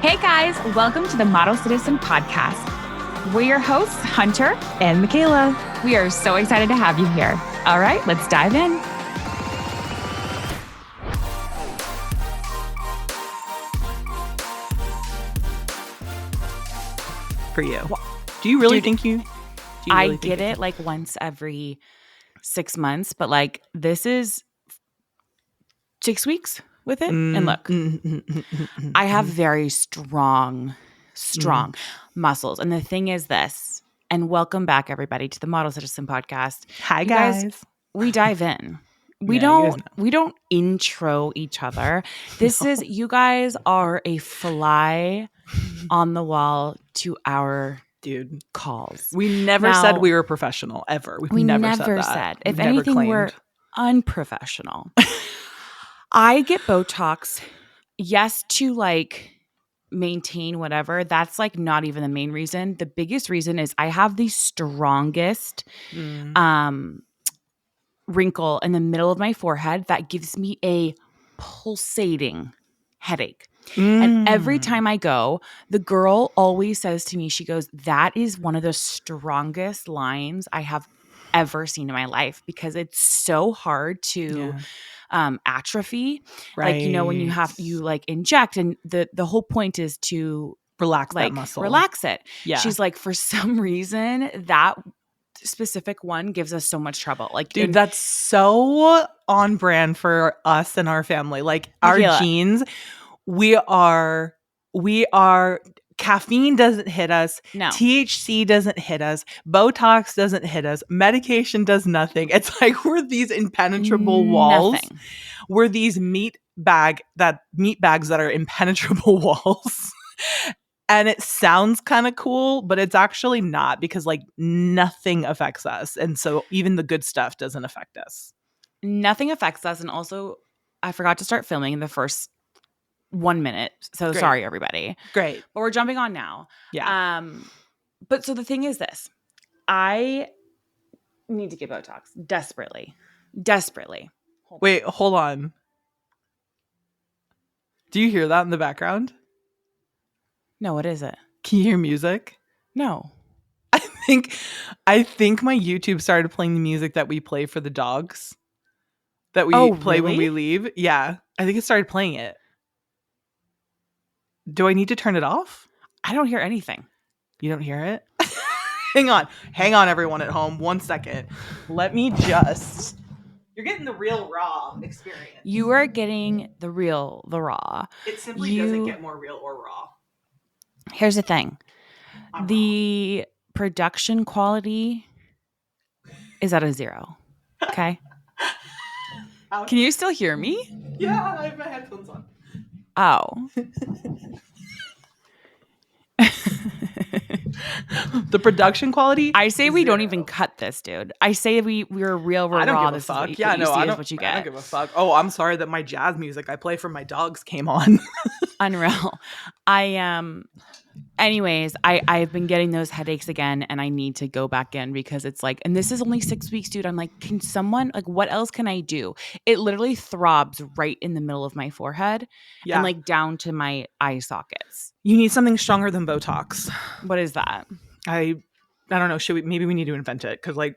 Hey guys, welcome to the Model Citizen Podcast. We're your hosts, Hunter and Michaela. We are so excited to have you here. All right, let's dive in. For you. Do you really think you? I get it like once every 6 months, but like this is 6 weeks with it. And look, I have very strong muscles. And the thing is this, and welcome back everybody to the Model Citizen Podcast. Hi guys. We dive in. We don't intro each other. This is, you guys are a fly on the wall to our calls. We never said we were professional ever. We never said that. If anything, we're unprofessional. I get Botox, yes, to like maintain whatever. That's like not even the main reason. The biggest reason is I have the strongest wrinkle in the middle of my forehead that gives me a pulsating headache. And every time I go, the girl always says to me, she goes, that is one of the strongest lines I have ever seen in my life because it's so hard to atrophy. Right. Like, you know, when you like inject, and the whole point is to relax that muscle. Relax it. Yeah. She's like, for some reason, that specific one gives us so much trouble. Like, dude, that's so on brand for us and our family. Like our genes, we are caffeine doesn't hit us. No. THC doesn't hit us. Botox doesn't hit us. Medication does nothing. It's like we're these impenetrable walls. Nothing. We're these meat bags that are impenetrable walls. And it sounds kind of cool, but it's actually not, because like nothing affects us. And so even the good stuff doesn't affect us. Nothing affects us. And also, I forgot to start filming in the first 1 minute. So Great. Sorry, everybody. Great. But we're jumping on now. Yeah. But so the thing is this. I need to get Botox. Desperately. Wait, hold on. Do you hear that in the background? No, what is it? Can you hear music? No. I think my YouTube started playing the music that we play for the dogs. That we play when we leave. Yeah. I think it started playing it. Do I need to turn it off? I don't hear anything. You don't hear it? Hang on, everyone at home. 1 second. Let me just... You're getting the real raw experience. You are getting the raw. It simply doesn't get more real or raw. Here's the thing. The production quality is at a 0. Okay? Can you still hear me? Yeah, I have my headphones on. Oh. The production quality? I say we don't even cut this, dude. I say we're real, raw. I don't give a this fuck. Is I don't what you get. I don't give a fuck. Oh, I'm sorry that my jazz music I play for my dogs came on. Unreal. Anyways, I've been getting those headaches again, and I need to go back in because it's like, and this is only 6 weeks, dude. I'm like, can someone, like, what else can I do? It literally throbs right in the middle of my forehead and like down to my eye sockets. You need something stronger than Botox. What is that? I don't know. Maybe we need to invent it, because like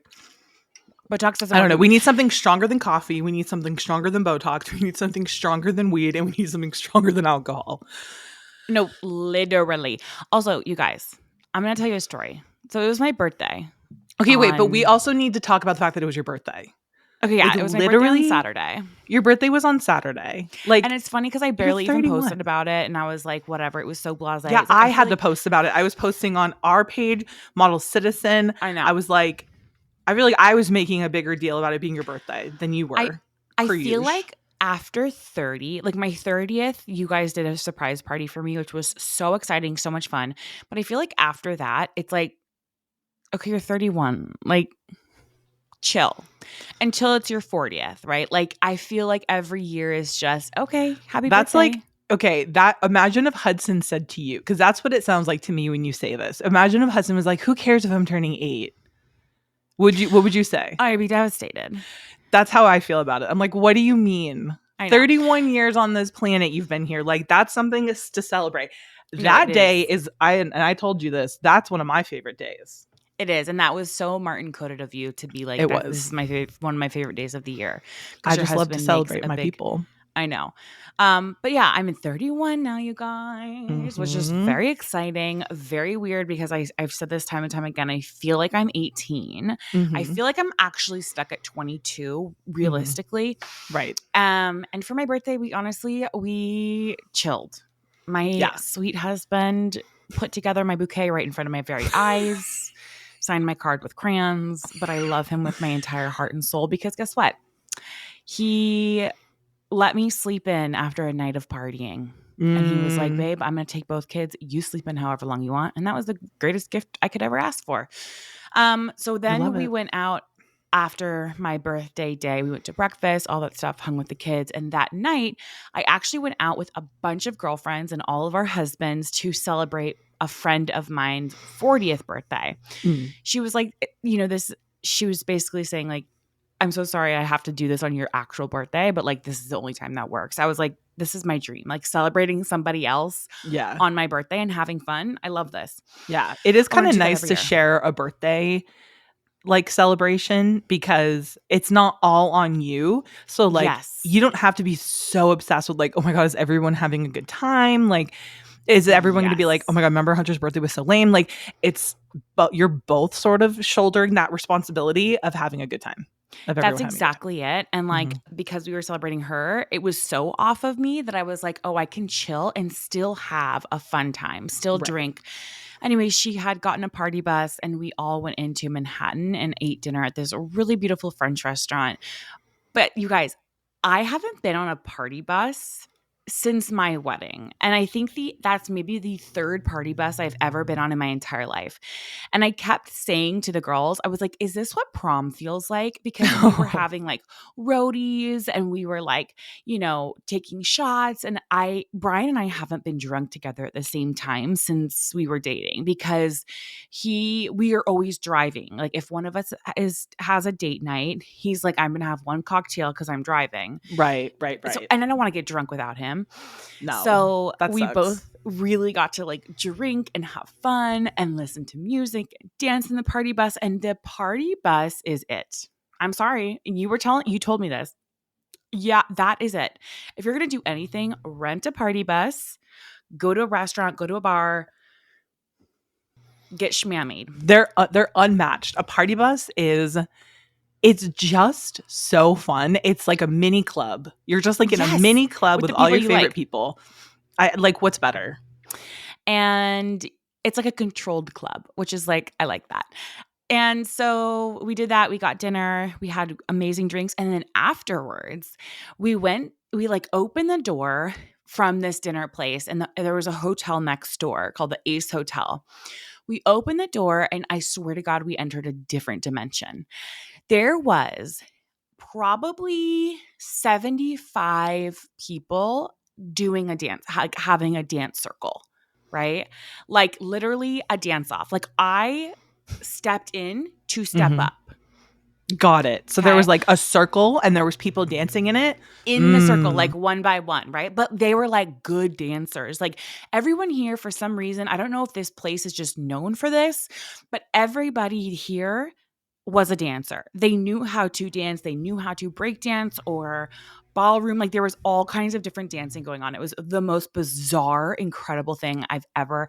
Botox doesn't. I don't know. We need something stronger than coffee. We need something stronger than Botox. We need something stronger than weed, and we need something stronger than alcohol. No, literally. Also, you guys, I'm going to tell you a story. So it was my birthday. Okay, wait, but we also need to talk about the fact that it was your birthday. Okay, yeah, like, it was my birthday on Saturday. Your birthday was on Saturday. Like, and it's funny because I barely even posted about it, and I was like, whatever. It was so blasé. Yeah, I had to post about it. I was posting on our page, Model Citizen. I know. I was like, I feel like I was making a bigger deal about it being your birthday than you were. I feel like after 30, like my 30th, you guys did a surprise party for me, which was so exciting, so much fun. But I feel like after that, it's like, okay, you're 31. Like, chill until it's your 40th, right? Like, I feel like every year is just, okay, happy birthday. That's like, okay, imagine if Hudson said to you, because that's what it sounds like to me when you say this. Imagine if Hudson was like, who cares if I'm turning 8? What would you say? I'd be devastated. That's how I feel about it. I'm like, what do you mean? 31 years on this planet you've been here. Like, that's something to celebrate. No, it That day is. is and I told you this. That's one of my favorite days. It is, and that was so Martin coded of you to be like It that. This was. is my one of my favorite days of the year because I your just love to husband makes celebrate a my big. people. I know, but yeah, I'm 31 now, you guys, which is Mhm. very exciting. Very weird because I've said this time and time again. I feel like I'm 18. I Mhm. feel like I'm actually stuck at 22, Mhm. realistically. Right. And for my birthday, we chilled. My Yeah. sweet husband put together my bouquet right in front of my very eyes, signed my card with crayons, but I love him with my entire heart and soul because guess what? He let me sleep in after a night of partying. And he was like, Mm. babe, I'm going to take both kids. You sleep in however long you want. And that was the greatest gift I could ever ask for. So I then love we it. went out after my birthday day. We went to breakfast, all that stuff, hung with the kids. And that night, I actually went out with a bunch of girlfriends and all of our husbands to celebrate a friend of mine's 40th birthday. Mm. She was like, she was basically saying, like, I'm so sorry I have to do this on your actual birthday, but like, this is the only time that works. I was like, this is my dream, like celebrating somebody else Yeah. on my birthday and having fun. I love this. Yeah. It is I kind want of to do that nice every to year. share a birthday like celebration because it's not all on you. So like Yes. you don't have to be so obsessed with like, oh my God, is everyone having a good time? Like, is everyone going to be like, oh Yes. my God, remember Hunter's birthday was so lame? Like but you're both sort of shouldering that responsibility of having a good time, of That's everyone having a good exactly it. And time. like, because we were celebrating her, it was so off of me that I was like, oh, I can chill and still have a fun time, still Right. drink. Anyway, she had gotten a party bus and we all went into Manhattan and ate dinner at this really beautiful French restaurant. But you guys, I haven't been on a party bus since my wedding. And I think that's maybe the third party bus I've ever been on in my entire life. And I kept saying to the girls, I was like, is this what prom feels like? Because we were having like roadies and we were like, taking shots. And Brian and I haven't been drunk together at the same time since we were dating because we are always driving. Like if one of us has a date night, he's like, I'm going to have one cocktail because I'm driving. Right. So, Right. and I don't want to get drunk without him. No, So that we sucks. both really got to like drink and have fun and listen to music and dance in the party bus. And the party bus is it. I'm sorry. You told me this. Yeah, that is it. If you're going to do anything, rent a party bus, go to a restaurant, go to a bar, get schmammied. They're unmatched. A party bus it's just so fun. It's like a mini club. You're just like in a Yes, mini club with with the all people your you favorite like. people. I like what's better. And it's like a controlled club, which is like, I like that. And so we did that. We got dinner. We had amazing drinks. And then afterwards, we like opened the door from this dinner place. And there was a hotel next door called the Ace Hotel. We opened the door, and I swear to God, we entered a different dimension. There was probably 75 people doing a dance, like having a dance circle, right? Like literally a dance off. Like I stepped in to step Mhm. up. Got it. So there was Okay. like a circle and there was people dancing in it. In the circle, like one by one, right? But they were like good dancers. Like everyone here, for some reason, I don't know if this place is just known for this, but everybody here was a dancer. They knew how to dance. They knew how to break dance or ballroom. Like there was all kinds of different dancing going on. It was the most bizarre, incredible thing I've ever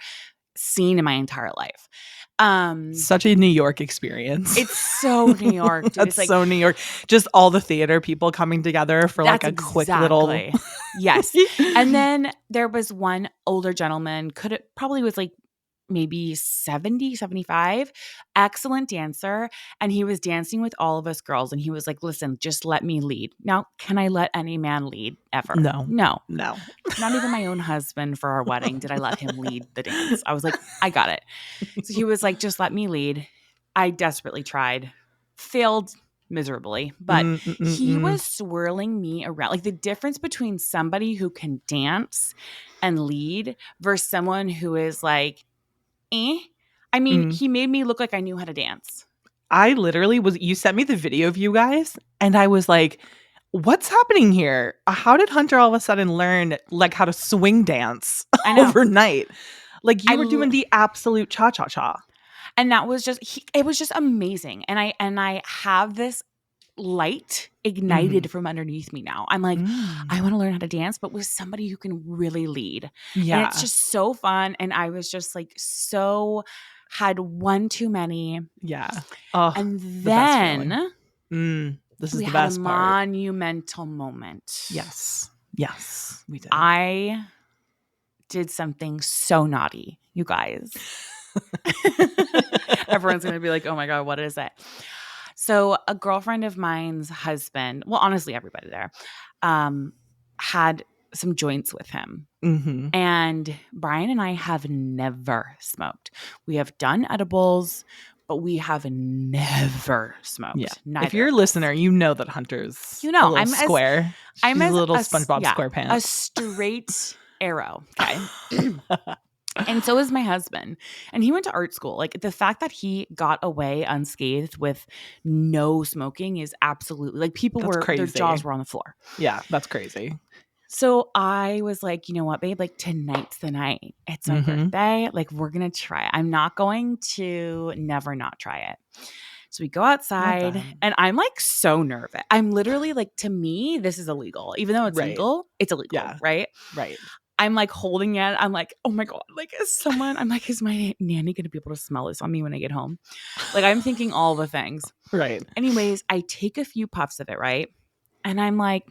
seen in my entire life. Such a New York experience. It's so New York, dude. That's It's like, so New York. Just all the theater people coming together for like that's a quick little exactly. Yes. And then there was one older gentleman, probably was like maybe 70, 75, excellent dancer. And he was dancing with all of us girls. And he was like, listen, just let me lead. Now, can I let any man lead ever? No. No. No. Not even my own husband for our wedding did I let him lead the dance. I was like, I got it. So he was like, just let me lead. I desperately tried, failed miserably, but he was swirling me around. Like the difference between somebody who can dance and lead versus someone who is like, eh. I mean, he made me look like I knew how to dance. I literally you sent me the video of you guys and I was like, what's happening here? How did Hunter all of a sudden learn like how to swing dance? I know. overnight. Like you were doing the absolute cha-cha-cha. And that was it was just amazing. And I have this light ignited from underneath me now. I'm like, I want to learn how to dance, but with somebody who can really lead. Yeah. And it's just so fun. And I was just like had one too many. Yeah. Oh, and then this is we the had best a part. monumental moment. Yes. Yes, we did. I did something so naughty, you guys. Everyone's going to be like, oh my God, what is it? So a girlfriend of mine's husband, well, honestly, everybody there, had some joints with him. Mm-hmm. And Brian and I have never smoked. We have done edibles, but we have never smoked. Yeah. Neither if you're a listener, you know that Hunter's a little square. I'm a little SpongeBob SquarePants. A straight arrow. Okay. And so is my husband. And he went to art school. Like the fact that he got away unscathed with no smoking is absolutely like their jaws were on the floor. Yeah, that's crazy. So I was like, you know what, babe? Like tonight's the night. It's my birthday. Like we're going to try it. I'm not going to never not try it. So we go outside and I'm like so nervous. I'm literally like, to me, this is illegal. Even though it's legal, it's illegal. Yeah. Right? Right. I'm like holding it. I'm like, oh my God, like is my nanny going to be able to smell this on me when I get home? Like I'm thinking all the things. Right. Anyways, I take a few puffs of it, right? And I'm like,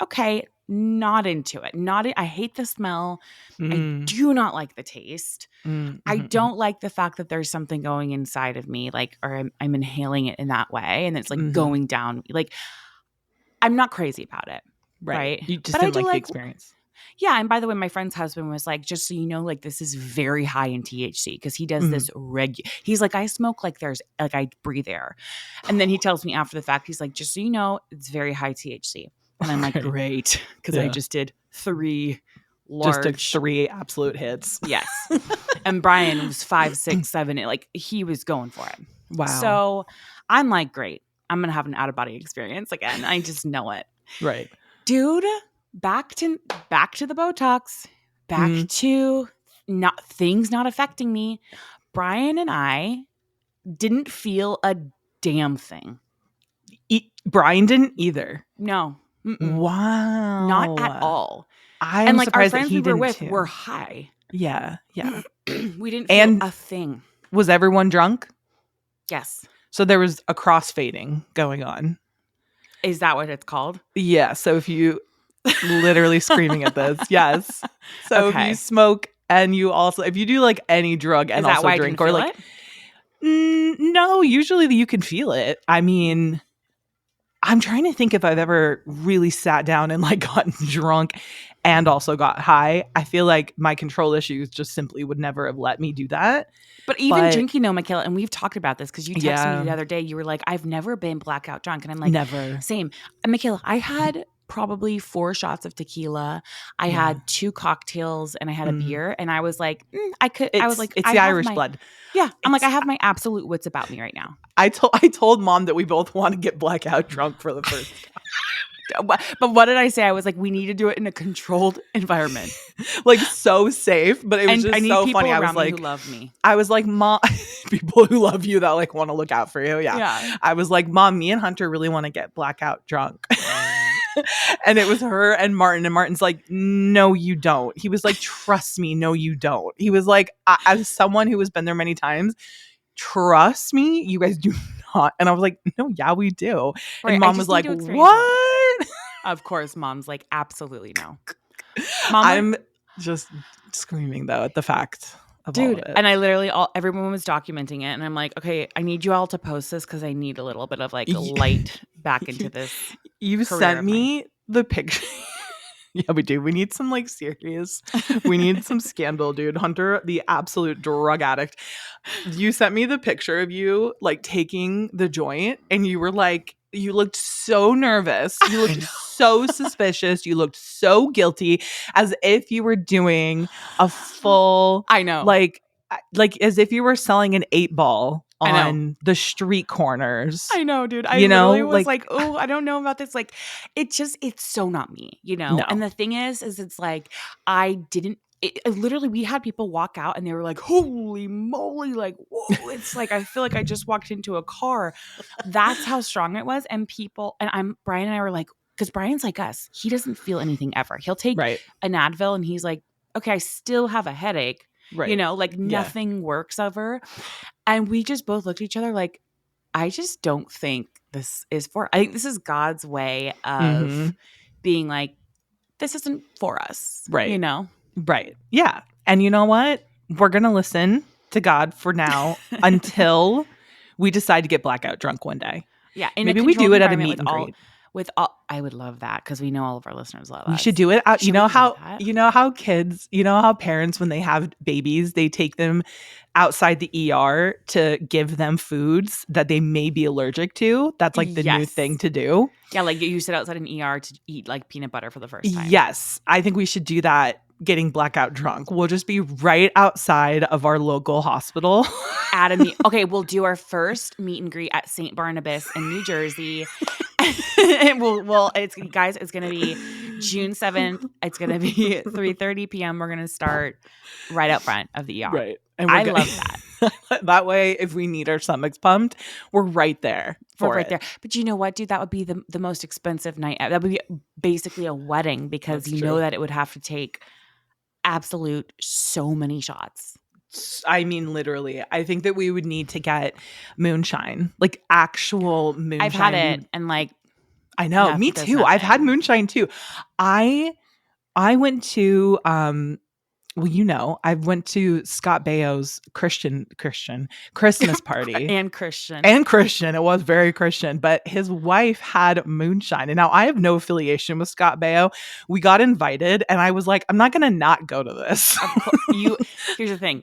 okay, not into it. I hate the smell. I do not like the taste. I don't like the fact that there's something going inside of me, like, or I'm inhaling it in that way. And it's like going down. Like, I'm not crazy about it. Right. You just didn't like the experience. Yeah. And by the way, my friend's husband was like, just so you know, like this is very high in THC because he does this he's like, I smoke like I breathe air. And then he tells me after the fact, he's like, just so you know, it's very high THC. And I'm like, great. Because I just did 3 large. Just took 3 absolute hits. Yes. And Brian was 5, 6, 7. Like he was going for it. Wow. So I'm like, great. I'm going to have an out of body experience again. I just know it. Right. Dude, back to the Botox, back to things not affecting me. Brian and I didn't feel a damn thing. Brian didn't either. No. Wow. Not at all. I'm like surprised our friends that he we were didn't with too. were high. Yeah. Yeah. We didn't feel a thing. Was everyone drunk? Yes. So there was a crossfading going on. Is that what it's called? Yeah. So if you literally screaming at this, yes. So if you smoke and you also, if you do like any drug and also drink or like, no, usually you can feel it. I mean, I'm trying to think if I've ever really sat down and like gotten drunk and also got high. I feel like my control issues just simply would never have let me do that. But even drinking, no, Michaela, and we've talked about this because you texted me the other day. You were like, I've never been blackout drunk. And I'm like, never. Same. And Michaela, I had probably 4 shots of tequila. I had 2 cocktails and I had a beer. And I was like, it's the Irish blood. Yeah. I'm like, I have my absolute wits about me right now. I told Mom that we both want to get blackout drunk for the first time. But what did I say? I was like, we need to do it in a controlled environment. Like so safe. But it was just so funny. I was like, who love me. I was like, Mom, people who love you that like want to look out for you. Yeah. I was like, Mom, me and Hunter really want to get blackout drunk. And it was her and Martin. And Martin's like, no, you don't. He was like, trust me. No, you don't. He was like, as someone who has been there many times, trust me, you guys do not. And I was like, no, yeah, we do. Right, and Mom was like, what? Of course, Mom's like, absolutely no. Mom, I'm just screaming though at the fact of all of it. And I literally, everyone was documenting it. And I'm like, okay, I need you all to post this because I need a little bit of like light back into this. You sent me the picture. Yeah, we do. We need some like serious. We need some scandal, dude. Hunter, the absolute drug addict. You sent me the picture of you like taking the joint and you were like, you looked so nervous. You looked so suspicious. You looked so guilty as if you were doing a full, like as if you were selling an 8-ball on the street corners. I know, dude. I literally was like, oh, I don't know about this. Like, it's so not me, you know? No. And the thing is it's like, I didn't, literally, we had people walk out and they were like, holy moly, like, whoa, it's like, I feel like I just walked into a car. That's how strong it was. And Brian and I were like, because Brian's like us, he doesn't feel anything ever. He'll take Right. an Advil and he's like, okay, I still have a headache. Right. Like nothing works ever. And we just both looked at each other like, I just don't think this is I think this is God's way of being like, this isn't for us. Right. Right. Yeah. And you know what? We're going to listen to God for now until we decide to get blackout drunk one day. Yeah. Maybe we do it at a meet and greet. I would love that because we know all of our listeners love us. We should do it. You know how kids, how parents, when they have babies, they take them outside the ER to give them foods that they may be allergic to. That's like the new thing to do. Yeah, like you sit outside an ER to eat like peanut butter for the first time. Yes. I think we should do that. Getting blackout drunk. We'll just be right outside of our local hospital. Okay, we'll do our first meet and greet at St. Barnabas in New Jersey. It's gonna be June 7th. It's gonna be 3:30 p.m. We're gonna start right out front of the ER. Right. And I love that. That way, if we need our stomachs pumped, we're right there. There. But you know what, dude? That would be the most expensive night. That would be basically a wedding because That's true. That it would have to take absolute so many shots. I mean, literally, I think that we would need to get moonshine, like actual moonshine. I've had it, and like, I know, me too. I've had moonshine too. I went to, I went to Scott Baio's Christian Christmas party. and Christian. It was very Christian, but his wife had moonshine. And now I have no affiliation with Scott Baio. We got invited and I was like, I'm not going to not go to this. Here's the thing.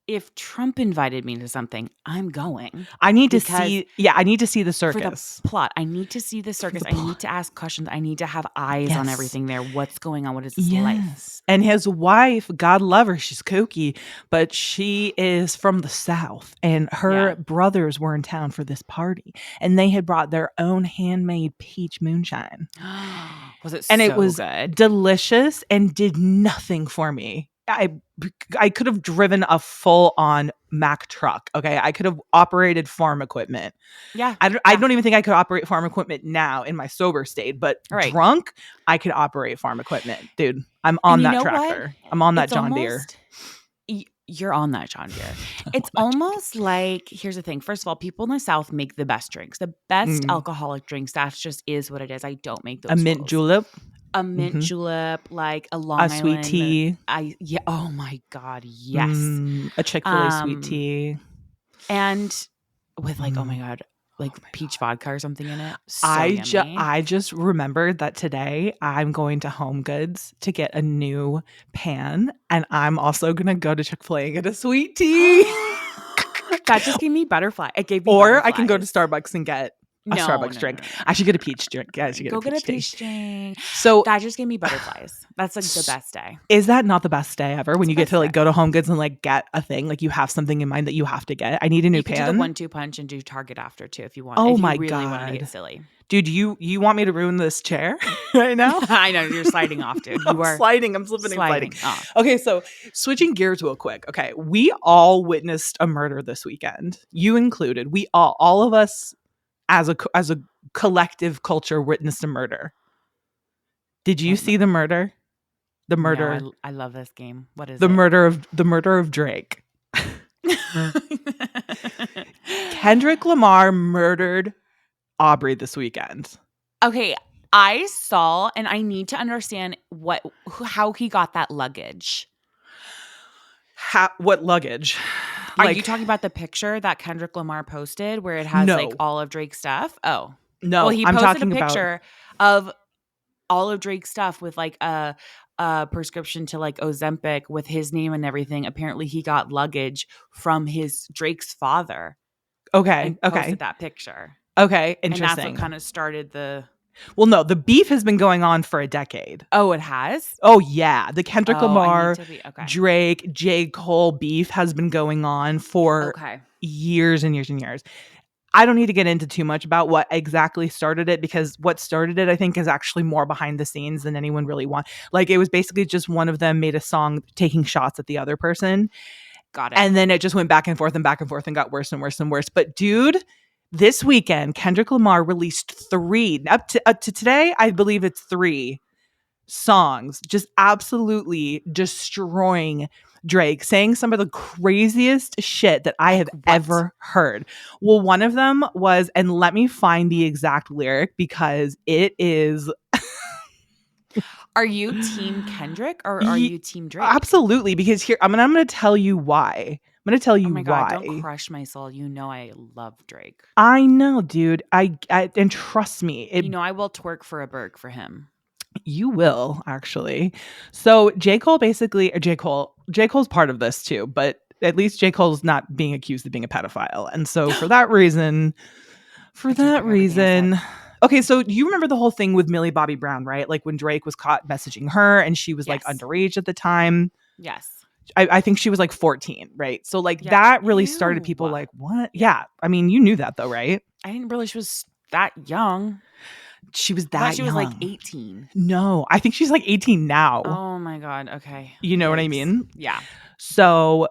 If Trump invited me to something, I'm going. I need to see the circus. For the plot. I need to see the circus. I need to ask questions. I need to have eyes on everything there. What's going on? What is this life? And his wife, God love her, she's kooky, but she is from the South. And her brothers were in town for this party. And they had brought their own handmade peach moonshine. Was it and it was good? Delicious and did nothing for me. I could have driven a full-on Mack truck. Okay, I could have operated farm equipment. Yeah, I don't even think I could operate farm equipment now in my sober state. But drunk, I could operate farm equipment, dude. I'm on that tractor. I'm on that John Deere. You're on that John Deere. It's almost like, here's the thing. First of all, people in the South make the best drinks, the best alcoholic drinks. That just is what it is. I don't make those. A mint julep. A mint julep, like a Long Island. Sweet tea. Oh my God, yes. A Chick-fil-A sweet tea. And with like, oh my God, like peach vodka or something in it. So yummy. I just remembered that today I'm going to Home Goods to get a new pan. And I'm also going to go to Chick-fil-A and get a sweet tea. That just gave me butterfly. It gave me Or butterflies. I can go to Starbucks and get a Starbucks drink. No. I should get a peach drink. Yeah, I should get a peach drink. So that just gave me butterflies. That's like the best day. Is that not the best day ever? When you get to like go to Home Goods and like get a thing, like you have something in mind that you have to get. I need a new pan. You can do the 1-2 punch and do Target after too if you want. Oh if my you really God. Want to get silly. Dude, you want me to ruin this chair right now? I know, you're sliding off, dude. I'm slipping and sliding. Okay, so switching gears real quick. Okay, we all witnessed a murder this weekend. You included. We all of us as a collective culture witnessed a murder. Did you see the murder? The murder. No, I love this game. What is the murder of Drake? Kendrick Lamar murdered Aubrey this weekend. Okay, I saw, and I need to understand how he got that luggage. What luggage? Are you talking about the picture that Kendrick Lamar posted where it has like all of Drake's stuff? Oh. No, well, he posted a picture of all of Drake's stuff with like a prescription to like Ozempic with his name and everything. Apparently he got luggage from Drake's father. Okay. And posted that picture. Okay. Interesting. And that's what kind of started the... Well, no, the beef has been going on for a decade. Oh, it has? Oh, yeah. The Kendrick Lamar, Drake, J. Cole beef has been going on for years and years and years. I don't need to get into too much about what exactly started it, because what started it, I think, is actually more behind the scenes than anyone really wants. Like, it was basically just one of them made a song taking shots at the other person. Got it. And then it just went back and forth and got worse and worse and worse. But dude, this weekend, Kendrick Lamar released 3, up to today, I believe it's 3 songs, just absolutely destroying Drake, saying some of the craziest shit that I have ever heard. Well, one of them was, and let me find the exact lyric because it is. Are you team Kendrick or are you team Drake? Absolutely, because here I'm gonna tell you why. I'm gonna tell you oh my why. God, don't crush my soul. You know I love Drake. I know, dude. I and trust me, you know I will twerk for a Berg for him. You will, actually. So J. Cole's part of this too, but at least J. Cole's not being accused of being a pedophile. And so for that reason, okay, so you remember the whole thing with Millie Bobby Brown, right? Like when Drake was caught messaging her and she was like underage at the time. Yes. I think she was like 14, right? So like that really started people like, what? Yeah. I mean, you knew that though, right? I didn't realize she was that young. She was that young. She was like 18. No, I think she's like 18 now. Oh my God. Okay. You know what I mean? Yeah. So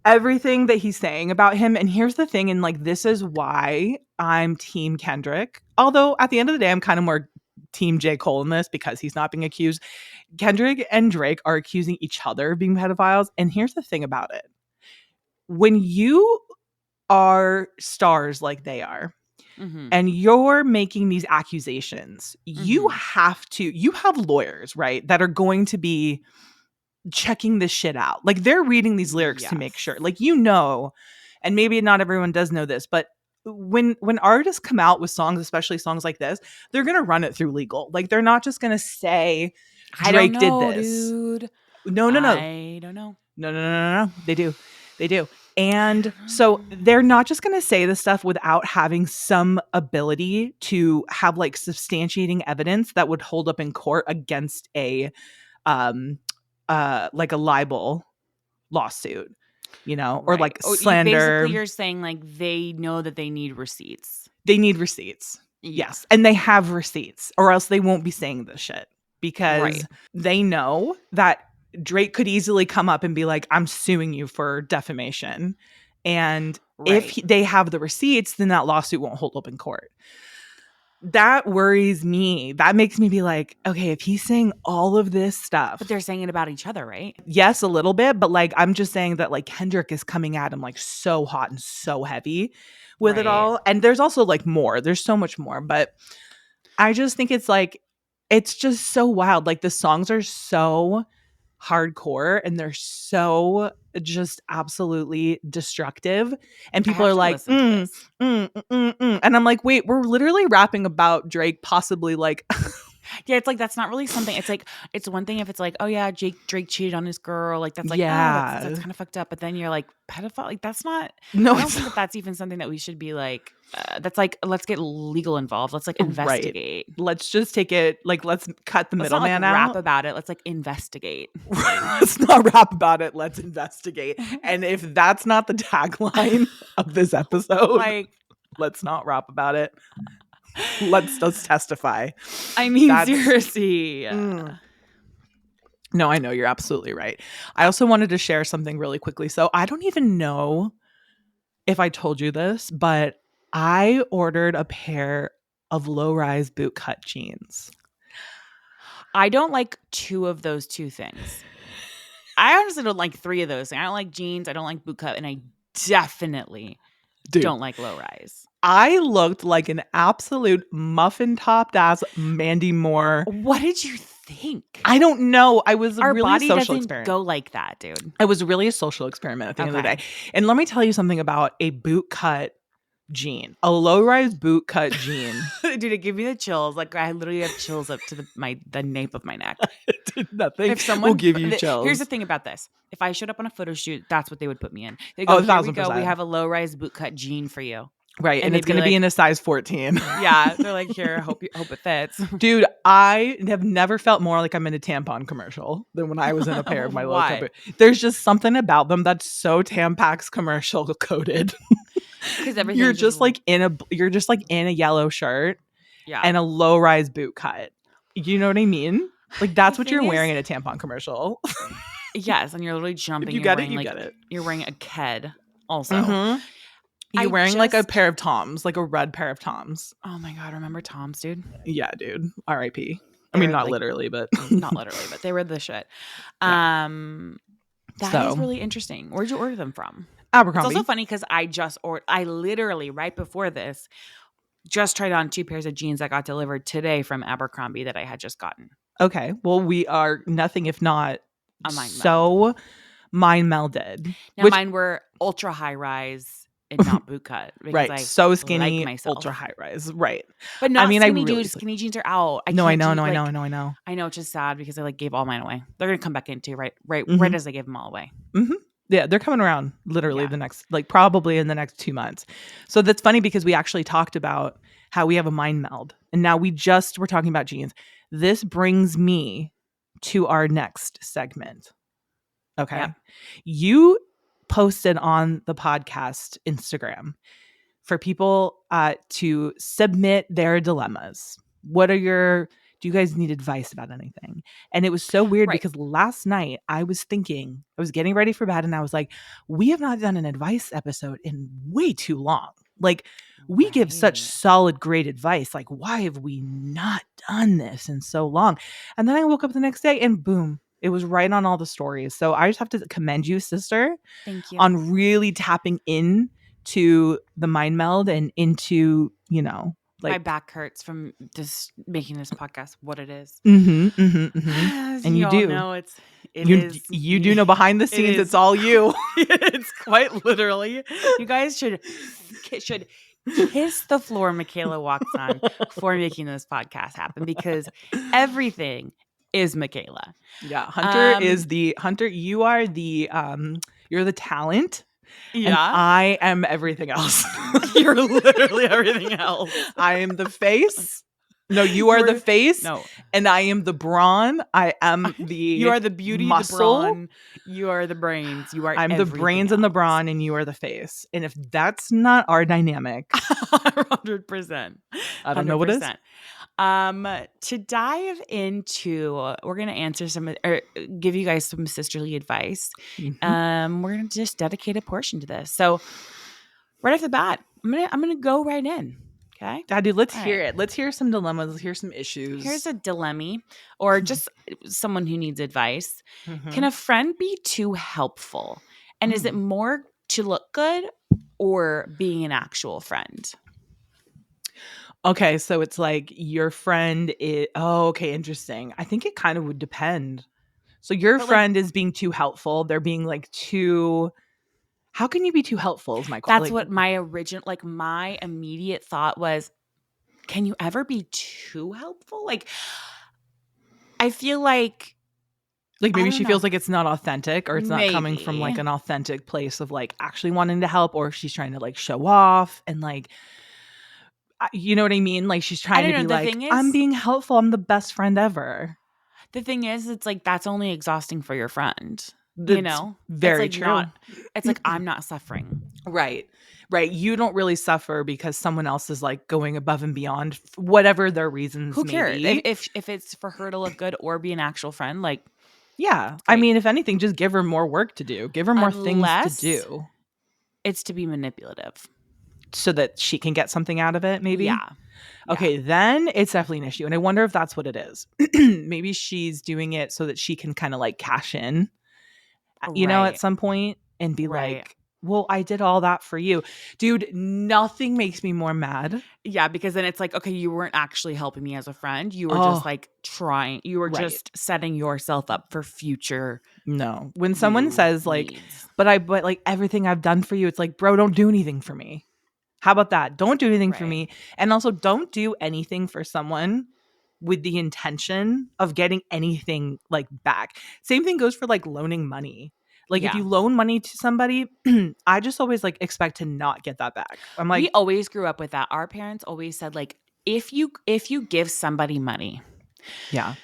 everything that he's saying about him, and here's the thing, and like this is why I'm team Kendrick. Although at the end of the day, I'm kind of more team J. Cole in this because he's not being accused. Kendrick and Drake are accusing each other of being pedophiles. And here's the thing about it. When you are stars like they are, and you're making these accusations, you have lawyers, right, that are going to be checking this shit out. Like they're reading these lyrics to make sure, like, and maybe not everyone does know this, but when artists come out with songs, especially songs like this, they're going to run it through legal. Like they're not just going to say Drake did this. Dude. No. I don't know. No. They do. And so they're not just going to say this stuff without having some ability to have like substantiating evidence that would hold up in court against a like a libel lawsuit, or like slander. Basically, you're saying like they know that they need receipts. They need receipts. Yes. And they have receipts, or else they won't be saying this shit, because they know that Drake could easily come up and be like, I'm suing you for defamation. And if they have the receipts, then that lawsuit won't hold up in court. That worries me. That makes me be like, okay, if he's saying all of this stuff. But they're saying it about each other, right? Yes, a little bit. But like, I'm just saying that like Kendrick is coming at him like so hot and so heavy with it all. And there's also like more. There's so much more. But I just think it's like, it's just so wild. Like the songs are so hardcore and they're so just absolutely destructive, and people are like and I'm like, wait, we're literally rapping about Drake possibly like yeah, it's like that's not really something. It's like, it's one thing if it's like, oh yeah, Drake cheated on his girl, like that's like, that's kind of fucked up. But then you're like, pedophile, like that's not. No, I don't think that's even something that we should be like. That's like, let's get legal involved. Let's like investigate. Let's just take it. Like, let's cut the middleman out. Rap about it. Let's like investigate. Let's not rap about it. Let's investigate. And if that's not the tagline of this episode, like, let's not rap about it. Let's testify. I mean, seriously. No, I know, you're absolutely right. I also wanted to share something really quickly. So I don't even know if I told you this, but I ordered a pair of low-rise bootcut jeans. I don't like 2 of those 2 things. I honestly don't like 3 of those things. I don't like jeans, I don't like bootcut, and I definitely don't like low-rise. I looked like an absolute muffin-topped ass Mandy Moore. What did you think? I don't know. I was Our really body social doesn't experiment. Go like that, dude. It was really a social experiment at the end of the day. And let me tell you something about a bootcut jean, a low-rise bootcut jean. Dude, it gave me the chills. Like I literally have chills up to the nape of my neck. Nothing will give you chills. Here's the thing about this. If I showed up on a photo shoot, that's what they would put me in. They go, 1,000%. We have a low-rise bootcut jean for you. Right, and it's going to be in a size 14. Yeah, they're like, here, hope it fits. Dude, I have never felt more like I'm in a tampon commercial than when I was in a pair of my low cut boots. There's just something about them that's so Tampax commercial coded. Because everything You're just like in a yellow shirt yeah. and a low-rise boot cut. You know what I mean? Like that's The what you're thing wearing is- in a tampon commercial. Yes, and you're literally jumping. You You're get it, wearing you like get it. you're wearing a ked also. Mhm. I You're wearing like a just- pair of Toms, like a red pair of Toms. Oh my god, remember Tom's, dude? Yeah, dude. R.I.P. I They mean, were, not like- literally, but Not literally, but they were the shit. Yeah. That is So- really interesting. Where'd you order them from? It's Abercrombie. also funny because I literally right before this just tried on 2 pairs of jeans that got delivered today from Abercrombie that I had just gotten. Okay. Well, we are nothing if not A mind so mind melded. Now mine were ultra high rise and not boot cut because Right. I So skinny, like myself. ultra high rise. Right. But not skinny, really dude. Skinny jeans are out. No, I can't know, do, no, I like- know, I know, I know. I know, it's just sad because I like gave all mine away. They're gonna come back in too, right Mhm. as I gave them all away. Mm-hmm. Yeah, they're coming around literally Yeah. the next, like probably in the next 2 months. So that's funny because we actually talked about how we have a mind meld. And now we're talking about jeans. This brings me to our next segment. Okay. Yep. You posted on the podcast Instagram for people to submit their dilemmas. Do you guys need advice about anything? And it was so weird Right. because last night I was getting ready for bed and I was like, we have not done an advice episode in way too long. Like we give such Right. solid, great advice. Like, why have we not done this in so long? And then I woke up the next day and boom, it was right on all the stories. So I just have to commend you, sister, Thank you. on really tapping in to the mind meld and into, My like, back hurts from just making this podcast what it is. And you you all do. know it You is. you do know behind the scenes, is. it's all you. It's quite literally. You guys should kiss the floor Michaela walks on for making this podcast happen because everything is Michaela. Yeah, Hunter. You are you're the talent. And Yeah. I am everything else. You're literally everything else. I am the face. No, you are the face. No. And I am the brawn. I am the You are the beauty, muscle. the brawn. You are the brains. You are I'm the brains and the brawn, and you are the face. And if that's not our dynamic, 100%. I don't know what is. To dive into, we're gonna answer or give you guys some sisterly advice. Mhm. We're gonna just dedicate a portion to this. So, right off the bat, I'm gonna go right in. Okay, Daddy, let's All hear right. it. Let's hear some dilemmas. Let's hear some issues. Here's a dilemma, or just someone who needs advice. Mhm. Can a friend be too helpful? And is it more to look good or being an actual friend? Okay, so it's like your friend is. Oh, okay, interesting. I think it kind of would depend. So your But, like- friend is being too helpful. They're being like too. How can you be too helpful? Is my question. That's what my immediate thought was. Can you ever be too helpful? Like, I feel like Like maybe don't she know. feels like it's not authentic, or it's not coming from like Maybe. an authentic place of like actually wanting to help, or she's trying to like show off and like. You know what I mean? Like she's trying to don't be know. The like, thing I'm is- being helpful. I'm the best friend ever. the thing is, it's like that's only exhausting for your friend. That's very it's like true. It's like I'm not suffering. Right. You don't really suffer because someone else is like going above and beyond whatever their reasons. Who may cares be. if it's for her to look good or be an actual friend? Like, Yeah. I great. mean, if anything, just give her more work to do. Give her more Unless- things to do it's to be manipulative. so that she can get something out of it, maybe. Yeah. Okay, then it's definitely an issue. And I wonder if that's what it is. Maybe she's doing it so that she can kind of like cash in, Right. at some point and be Right. like, well, I did all that for you. Dude, nothing makes me more mad. Yeah, because then it's like, okay, you weren't actually helping me as a friend. You were Oh. just like trying. You were Right. just setting yourself up for future. No. When someone you says like, needs. but like everything I've done for you, it's like, bro, don't do anything for me. How about that? Don't do anything for Right. me. And also don't do anything for someone with the intention of getting anything like back. Same thing goes for like loaning money. Like if Yeah. you loan money to somebody, I just always like expect to not get that back. I'm like, We always grew up with that. Our parents always said, like, if you give somebody money, yeah,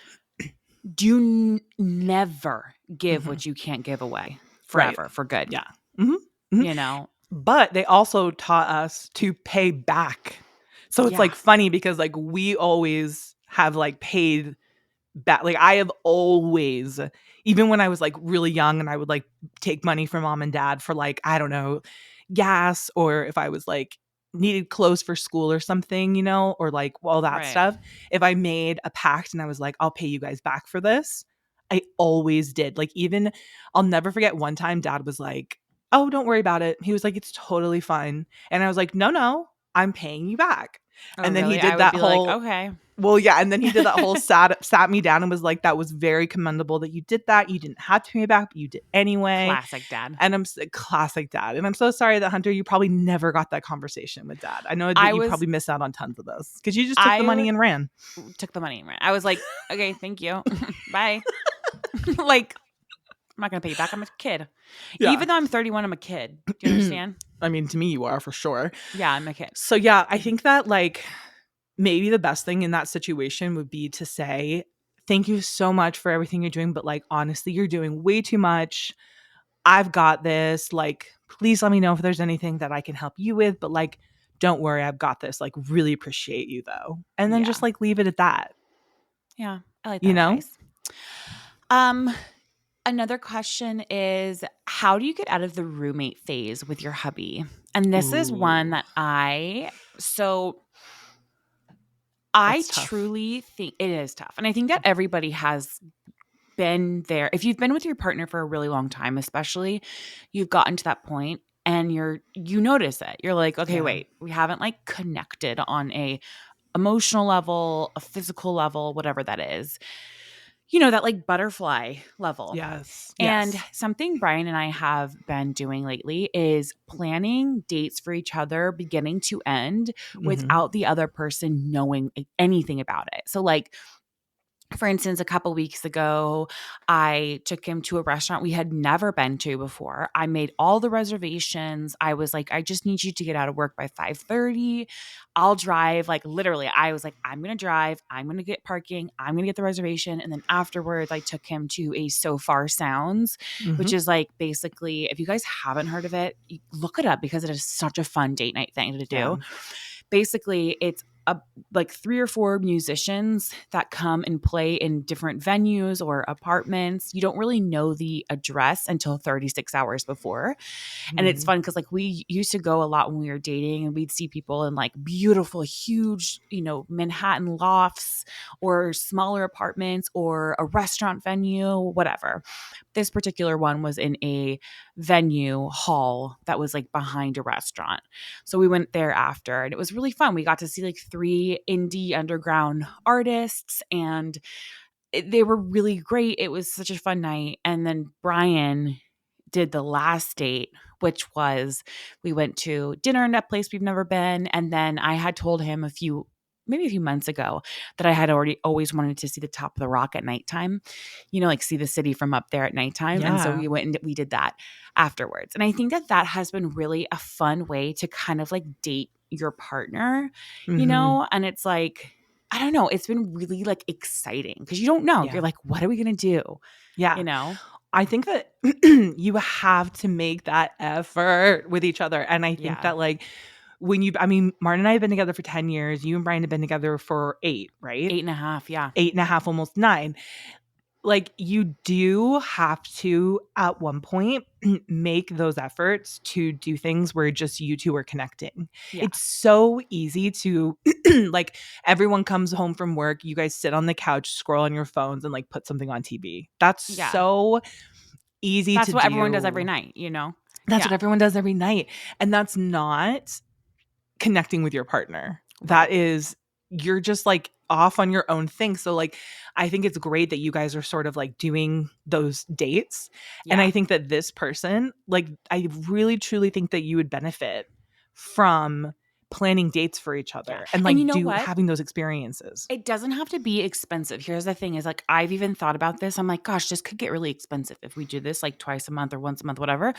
do never give what you can't give away forever for good. Yeah. Mhm. Mhm. You know? But they also taught us to pay back. So it's Yeah. like funny because like we always have like paid back. Like I have always, even when I was like really young and I would like take money from mom and dad for like, I don't know, gas, or if I was like needed clothes for school or something, you know, or like all that Right. stuff. If I made a pact and I was like, I'll pay you guys back for this, I always did. Like even I'll never forget one time dad was like, oh, don't worry about it. He was like, it's totally fine. And I was like, no, I'm paying you back. Oh, And then he really? I did would that be like, whole, okay. well, yeah, and then he did that whole sat me down and was like, "That was very commendable that you did that. You didn't have to pay me back, but you did anyway." Classic dad. And classic dad. And I'm so sorry that Hunter, you probably never got that conversation with dad. I know that I you was probably missed out on tons of those because you just took the money I and ran. took the money, right? I was like, okay, thank you. Bye. Like, I'm not gonna pay you back. I'm a kid. Yeah, Even though I'm 31, I'm a kid. Do you understand? I mean, to me, you are for sure. Yeah, I'm a kid. So yeah, I think that like maybe the best thing in that situation would be to say, "Thank you so much for everything you're doing, but like honestly, you're doing way too much. I've got this. Like, please let me know if there's anything that I can help you with, but like, don't worry, I've got this. Like, really appreciate you though." And then Yeah. just like leave it at that, Yeah. I like you that know? advice. Um, Another question is, how do you get out of the roommate phase with your hubby? And this is one Ooh, that so I that's tough. truly think it is tough. And I think that everybody has been there. If you've been with your partner for a really long time, especially, you've gotten to that point and you notice it. You're like, okay, Yeah. wait, we haven't like connected on a emotional level, a physical level, whatever that is. You know, that like butterfly level. Yes. And Yes. something Brian and I have been doing lately is planning dates for each other beginning to end Hmm. without the other person knowing anything about it. So like, for instance, a couple weeks ago, I took him to a restaurant we had never been to before. I made all the reservations. I was like, I just need you to get out of work by 5:30. I'll drive. Like literally, I was like, I'm gonna drive, I'm gonna get parking, I'm gonna get the reservation. And then afterwards, I took him to a So Far Sounds, which Hmm. is like basically, if you guys haven't heard of it, look it up because it is such a fun date night thing to Yeah. do. Basically, it's a like 3 or 4 musicians that come and play in different venues or apartments. You don't really know the address until 36 hours before. And it's Mm. fun because like we used to go a lot when we were dating and we'd see people in like beautiful, huge, Manhattan lofts or smaller apartments or a restaurant venue, whatever. This particular one was in a venue hall that was like behind a restaurant. So we went there after and it was really fun. We got to see like 3 indie underground artists and they were really great. It was such a fun night. And then Brian did the last date, which was we went to dinner in a place we've never been. And then I had told him maybe a few months ago that I had already always wanted to see the top of the rock at nighttime, like see the city from up there at nighttime. And so Yeah. we went and we did that afterwards. And I think that that has been really a fun way to kind of like date your partner, Hmm. and it's like, I don't know, it's been really like exciting because you don't know. You're Yeah. like, what are we going to do? Yeah. You know? I think that you have to make that effort with each other. And I think Yeah. that like I mean, Martin and I have been together for 10 years. You and Brian have been together for 8, right? 8.5. Yeah. 8.5, almost 9. Like you do have to at one point make those efforts to do things where just you two are connecting. Yeah. It's so easy to like everyone comes home from work, you guys sit on the couch, scroll on your phones and like put something on TV. That's Yeah. so easy That's to what everyone does every do. night? That's Yeah. what everyone does every night. And that's not connecting with your partner. That Right. is, you're just like off on your own thing. So like I think it's great that you guys are sort of like doing those dates. And Yeah. I think that this person, like I really truly think that you would benefit from planning dates for each Yeah. other and And you like know what? having those experiences. It doesn't have to be expensive. Here's the thing is like I've even thought about this. I'm like, gosh, this could get really expensive if we do this like twice a month or once a month, whatever.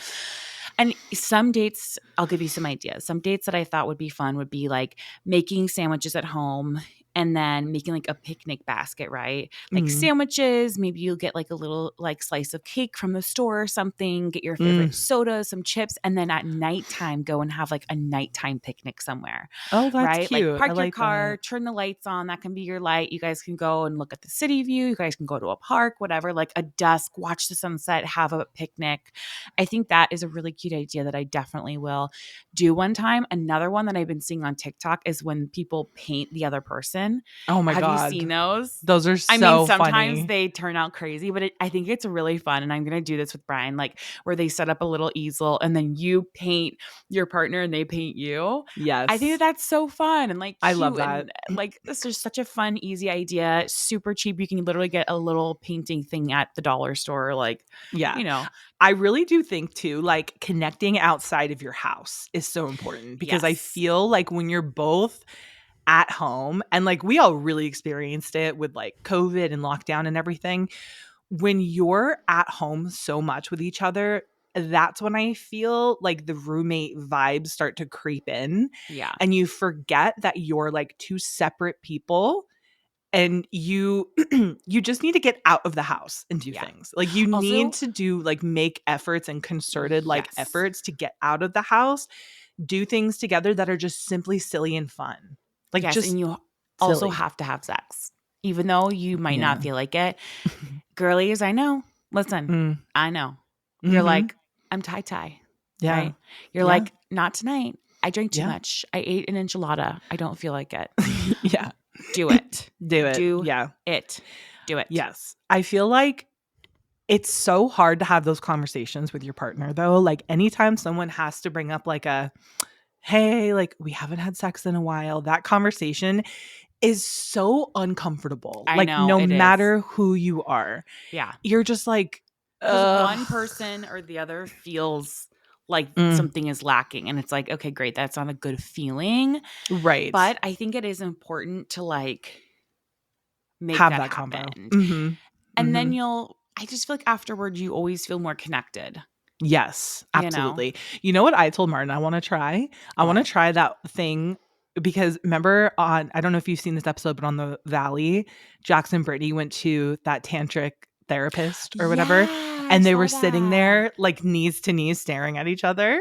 And some dates, I'll give you some ideas. Some dates that I thought would be fun would be like making sandwiches at home and then making like a picnic basket, right? Like Mm. sandwiches, maybe you'll get like a little like slice of cake from the store or something, get your Mm. favorite soda, some chips, and then at nighttime go and have like a nighttime picnic somewhere, Oh, that's right? Like cute. I park your like car, that. turn the lights on, that can be your light. You guys can go and look at the city view. You guys can go to a park, whatever, like a dusk, watch the sunset, have a picnic. I think that is a really cute idea that I definitely will do one time. Another one that I've been seeing on TikTok is when people paint the other person. Oh my Have you seen God. those? Those are I mean, so sometimes funny. they turn out crazy, but I think it's really fun. And I'm going to do this with Brian, like where they set up a little easel and then you paint your partner and they paint you. I think that Yes. that's so fun and like I love cute. that. And like, this is such a fun, easy idea. Super cheap. You can literally get a little painting thing at the dollar store. Like, Yeah. you know, I really do think too, like connecting outside of your house is so important because I yes. feel like when you're both at home and like we all really experienced it with like COVID and lockdown and everything, when you're at home so much with each other, that's when I feel like the roommate vibes start to creep in Yeah. and you forget that you're like two separate people and you you just need to get out of the house and do Yeah. things. Like you need Also, to do like make efforts and concerted like yes. efforts to get out of the house, do things together that are just simply silly and fun. Like Yes. just And you also silly. have to have sex, even though you might not Yeah. feel like it. Girlies, I know. Listen, Mm. I know. You're Mhm. like, I'm tie. Yeah. Right? You're Yeah. like, not tonight. I drank too Yeah. much. I ate an enchilada. I don't feel like it. Yeah. Do it. Do it. Do Yeah. it. Do it. Yes. I feel like it's so hard to have those conversations with your partner though. Like anytime someone has to bring up like a hey, like we haven't had sex in a while, that conversation is so uncomfortable. I Like know no it is. matter who you are, Yeah. you're just like, Because ugh. one person or the other feels like Mm, something is lacking. And it's like, okay, great. That's not a good feeling. right. But I think it is important to like make Have that that combo. happen. Mm-hmm. And then Mm-hmm. I just feel like afterward, you always feel more connected, Yes, you know? absolutely. You know what I told Martin I want to try? I want to What? try that thing because remember on I don't know if you've seen this episode, but on the Valley, Jackson and Brittany went to that tantric therapist or whatever, Yeah, I and they saw were sitting that. there like knees to knees staring at each other,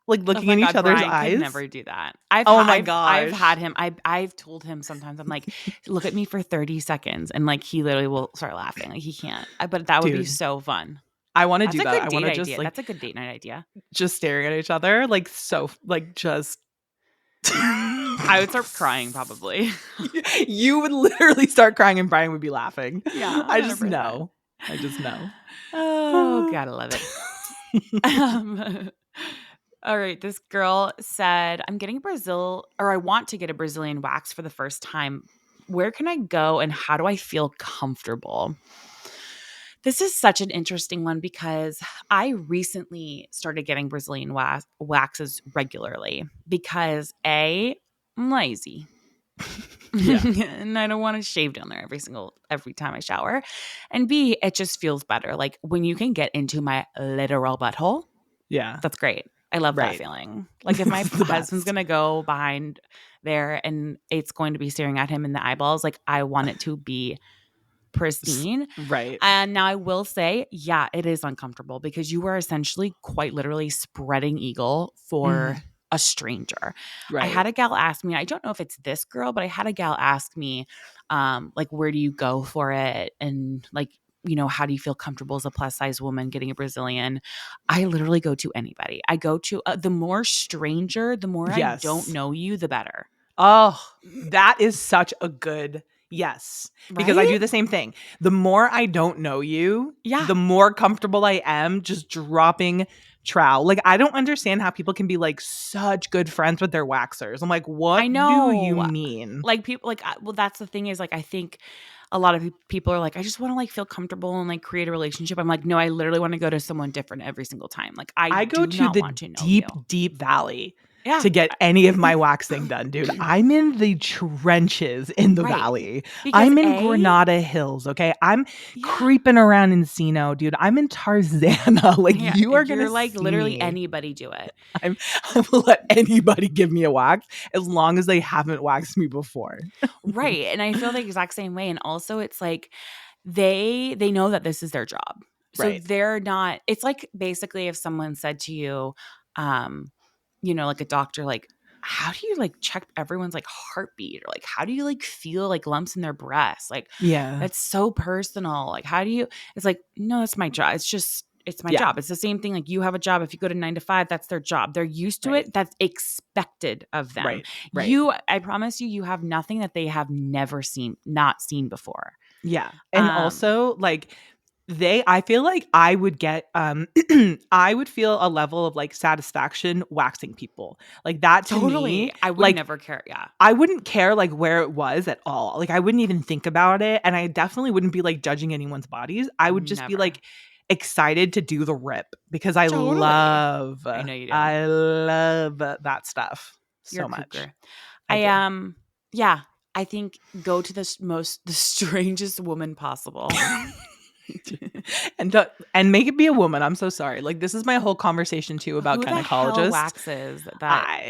like Oh looking my in each god, other's Brian could eyes. never do that. Oh my I've had gosh. him. I've told him sometimes. I'm like, look at me for 30 seconds, and like he literally will start laughing. Like he can't. But that would be Dude, so fun. I want to That's do a that. good I want date to just idea. like That's a good date night idea. just staring at each other like so like just I would start crying probably. you would literally start crying and Brian would be laughing. Yeah, I just 100%. know. I just know. Oh, gotta love it. Um, all right, this girl said, "I'm getting Brazil, or I want to get a Brazilian wax for the first time. Where can I go, and how do I feel comfortable?" This is such an interesting one because I recently started getting Brazilian waxes regularly because I'm lazy. Yeah. And I don't want to shave down there every time I shower. And B, it just feels better. Like when you can get into my literal butthole, Yeah. that's great. I love that Right. feeling. Like if my It's the husband's best. gonna go behind there and it's going to be staring at him in the eyeballs, like I want it to be pristine. Right. And now I will say, yeah, it is uncomfortable because you are essentially quite literally spreading eagle for Mhm. a stranger. I Right. had a gal ask me, I don't know if it's this girl, but I had a gal ask me, like, where do you go for it? And like, how do you feel comfortable as a plus size woman getting a Brazilian? I literally go to anybody. I go to the more stranger, the more I don't Yes. know you, the better. Oh, that is such a good yes. Because I Right? do the same thing. The more I don't know you, Yeah. the more comfortable I am just dropping trowel. Like I don't understand how people can be like such good friends with their waxers. I'm like, what I do you know. mean? Like people like well that's the thing is like I think a lot of people are like I just want to like feel comfortable and like create a relationship. I'm like no, I literally want to go to someone different every single time. Like I I go do to not the want to know you. deep, deep valley. to get any of my waxing done, dude. I'm in the trenches in the valley. Because I'm in Granada Hills, okay? I'm creeping around Encino, dude. I'm in Tarzana. Like, you are going to like see literally me. anybody do it. I will let anybody give me a wax as long as they haven't waxed me before. Right. And I feel the exact same way. And also it's like they know that this is their job. So they're not, it's like basically if someone said to you, you know, like a doctor, like, how do you like check everyone's like heartbeat, or like how do you like feel like lumps in their breasts? Like, that's so personal. Like, how do you, it's like, no, that's my job. It's my job. It's the same thing. Like, you have a job. If you go to 9 to 5, that's their job. They're used to it. That's expected of them. I promise you, you have nothing that they have not seen before. Yeah. And also like I feel like I would get I would feel a level of like satisfaction waxing people. Like that to me, I would like, never care. Yeah. I wouldn't care like where it was at all. Like I wouldn't even think about it. And I definitely wouldn't be like judging anyone's bodies. I would just be like excited to do the rip because I love that stuff so much. I think go to the strangest woman possible. and make it be a woman. I'm so sorry. Like, this is my whole conversation too about gynecologists. Who the hell waxes that?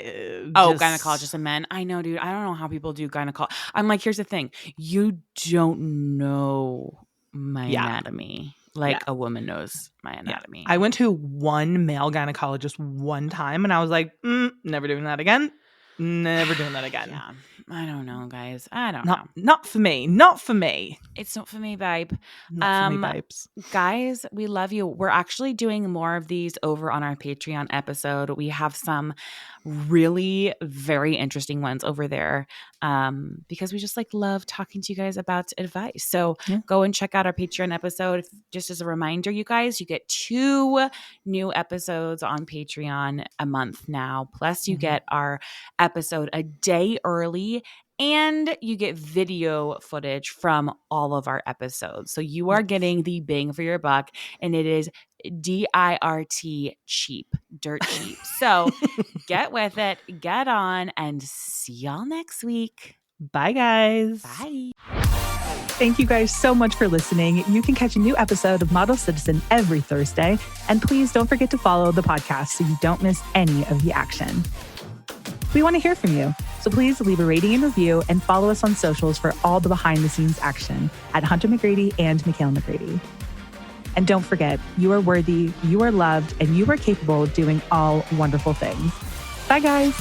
Gynecologists and men. I know, dude. I don't know how people do gynecology. I'm like, here's the thing. You don't know my anatomy like a woman knows my anatomy. I went to one male gynecologist one time and I was like, never doing that again. Never doing that again. Yeah. I don't know, guys. I don't know. Not for me. Not for me. It's not for me, babe. Not for me, babes. Guys, we love you. We're actually doing more of these over on our Patreon episode. We have some really very interesting ones over there because we just like love talking to you guys about advice. So go and check out our Patreon episode. Just as a reminder, you guys, you get 2 new episodes on Patreon a month now. Plus you get our episode a day early, and you get video footage from all of our episodes. So you are getting the bang for your buck, and it is DIRT cheap, dirt cheap. So get with it, get on, and see y'all next week. Bye, guys. Bye. Thank you guys so much for listening. You can catch a new episode of Model Citizen every Thursday. And please don't forget to follow the podcast so you don't miss any of the action. We want to hear from you, so please leave a rating and review and follow us on socials for all the behind-the-scenes action at Hunter McGrady and Mikhail McGrady. And don't forget, you are worthy, you are loved, and you are capable of doing all wonderful things. Bye, guys.